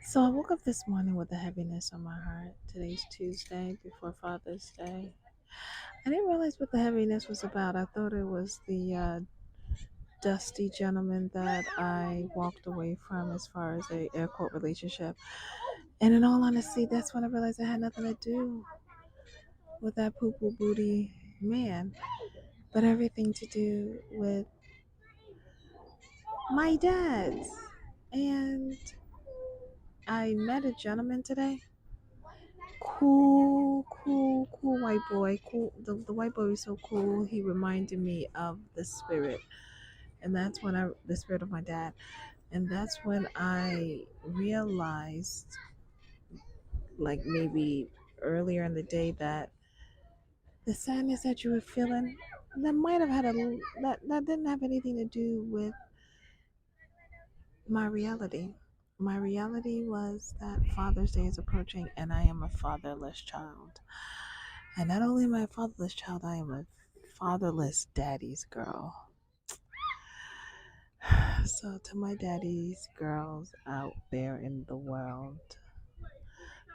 So I woke up this morning with a heaviness on my heart. Today's Tuesday before Father's Day. I didn't realize what the heaviness was about. I thought it was the dusty gentleman that I walked away from as far as a air quote relationship. And in all honesty, that's when I realized it had nothing to do with that poo poo booty man, but everything to do with my dad's. And I met a gentleman today. Cool white boy. Cool. The white boy was so cool. He reminded me of the spirit, and that's when the spirit of my dad, and that's when I realized, like maybe earlier in the day, that the sadness that you were feeling, that might have had that didn't have anything to do with my reality. My reality was that Father's Day is approaching, and I am a fatherless child. And not only am I a fatherless child, I am a fatherless daddy's girl. So, to my daddy's girls out there in the world,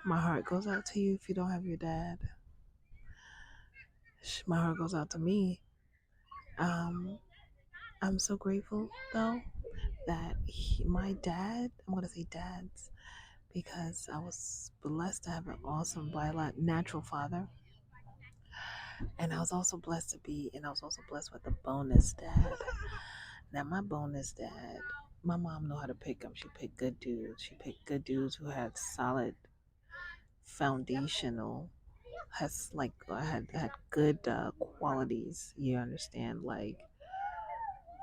my heart goes out to you if you don't have your dad. My heart goes out to me. Um, I'm so grateful, though, that my dad, I'm going to say dads, because I was blessed to have an awesome natural father. And I was also blessed with a bonus dad. Now, my bonus dad, my mom know how to pick them. She picked good dudes. She picked good dudes who had solid foundational, had good qualities. You understand, like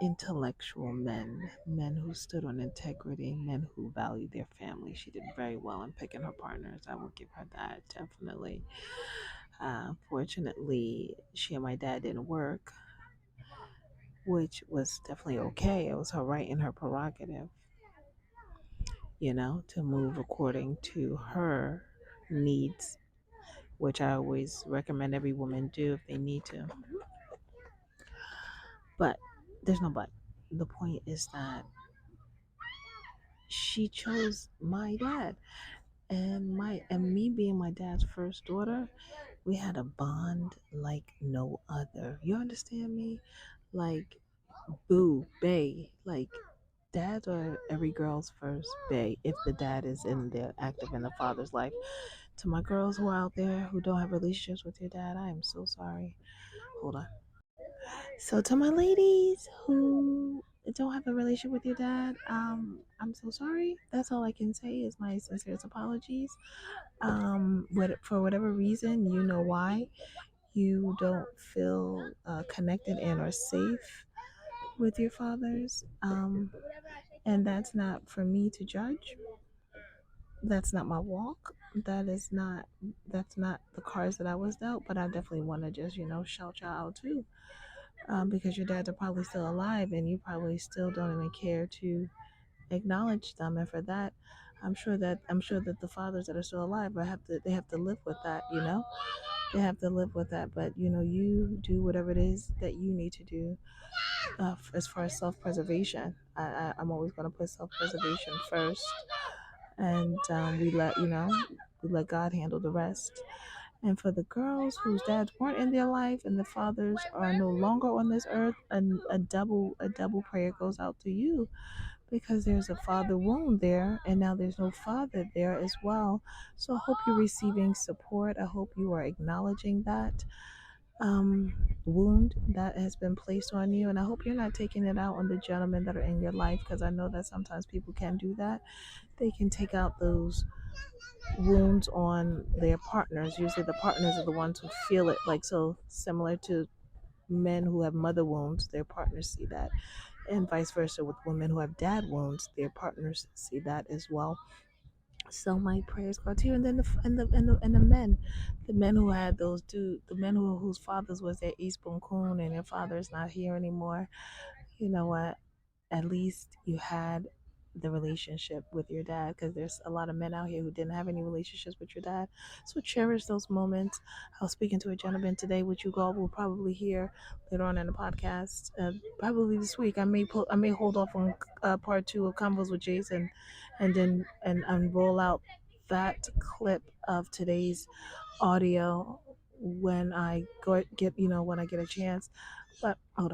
intellectual men, men who stood on integrity, men who valued their family. She did very well in picking her partners. I will give her that, definitely. Fortunately, she and my dad didn't work, which was definitely okay. It was her right and her prerogative, to move according to her needs, which I always recommend every woman do if they need to. But there's no but. The point is that she chose my dad, and me being my dad's first daughter, we had a bond like no other. You understand me? Like boo, bae, like dads are every girl's first bae if the dad is in there active in the father's life. To my girls who are out there who don't have relationships with your dad, I am so sorry. Hold on. So to my ladies who don't have a relationship with your dad, I'm so sorry. That's all I can say is my sincerest apologies. For whatever reason, you know why you don't feel connected and or safe with your fathers. And that's not for me to judge. That's not my walk. That's not the cards that I was dealt. But I definitely want to just shout y'all out too, because your dads are probably still alive, and you probably still don't even care to acknowledge them. And for that, I'm sure that the fathers that are still alive, they have to live with that. They have to live with that. But you do whatever it is that you need to do, as far as self-preservation. I'm always going to put self-preservation first, and we let God handle the rest. And for the girls whose dads weren't in their life and the fathers are no longer on this earth, a double prayer goes out to you, because there's a father wound there, and now there's no father there as well. So I hope you're receiving support. I hope you are acknowledging that um, wound that has been placed on you, and I hope you're not taking it out on the gentlemen that are in your life, because I know that sometimes people can do that. They can take out those wounds on their partners. Usually, the partners are the ones who feel it, like so similar to men who have mother wounds, their partners see that, and vice versa with women who have dad wounds, their partners see that as well. So my prayers go to you, and then the men who had the men whose fathers was their East Coon, and their father is not here anymore. You know what? At least you had the relationship with your dad, because there's a lot of men out here who didn't have any relationships with your dad. So cherish those moments. I was speaking to a gentleman today, which you all will probably hear later on in the podcast. Probably this week. I may hold off on part two of Convos with Jason, and then and roll out that clip of today's audio when I get when I get a chance. But hold on.